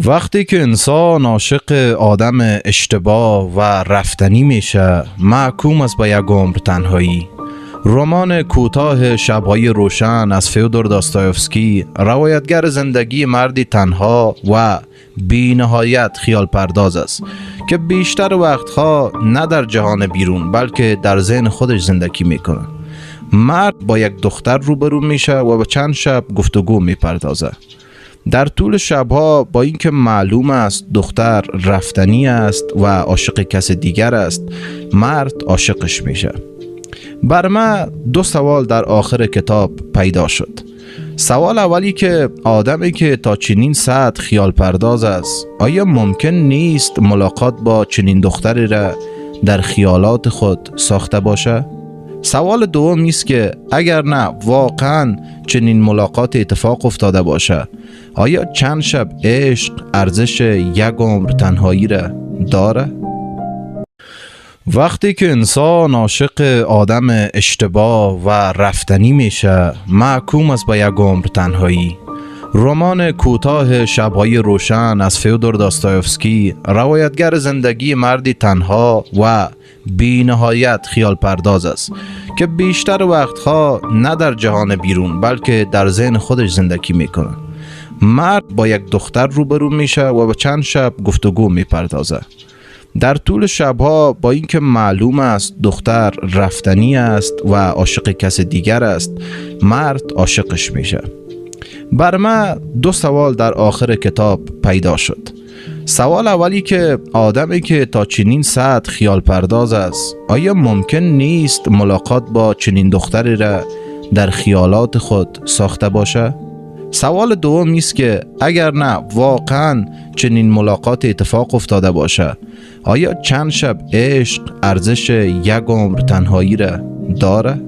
وقتی که انسان عاشق آدم اشتباه و رفتنی میشه، محکوم است به یک عمر تنهایی. رمان کوتاه شب‌های روشن از فیودور داستایوفسکی روایتگر زندگی مردی تنها و بی نهایت خیال پرداز است که بیشتر وقتها نه در جهان بیرون بلکه در ذهن خودش زندگی میکنه. مرد با یک دختر روبرو میشه و به چند شب گفتگو میپردازه. در طول شبها با اینکه معلوم است دختر رفتنی است و عاشق کس دیگر است، مرد عاشقش میشه. بر من دو سوال در آخر کتاب پیدا شد. سوال اولی که آدمی که تا چنین سطح خیال پرداز است، آیا ممکن نیست ملاقات با چنین دختری را در خیالات خود ساخته باشه؟ سوال دوم است که اگر نه واقعا چنین ملاقات اتفاق افتاده باشه، آیا چند شب عشق ارزش یک عمر تنهایی را داره؟ وقتی که انسان عاشق آدم اشتباه و رفتنی میشه، محکوم است به یک عمر تنهایی. رمان کوتاه شب‌های روشن از فیودور داستایوفسکی روایتگر زندگی مردی تنها و بی نهایت خیال پرداز است که بیشتر وقتها نه در جهان بیرون بلکه در ذهن خودش زندگی میکنه. مرد با یک دختر روبرو میشه و به چند شب گفتگو میپردازه. در طول شبها با اینکه معلوم است دختر رفتنی است و عاشق کس دیگر است، مرد عاشقش میشه. بر من دو سوال در آخر کتاب پیدا شد. سوال اولی که آدمی که تا چنین سطح خیال پرداز است، آیا ممکن نیست ملاقات با چنین دختری را در خیالات خود ساخته باشه؟ سوال دوم است که اگر نه واقعا چنین ملاقات اتفاق افتاده باشه، آیا چند شب عشق ارزش یک عمر تنهایی را داره؟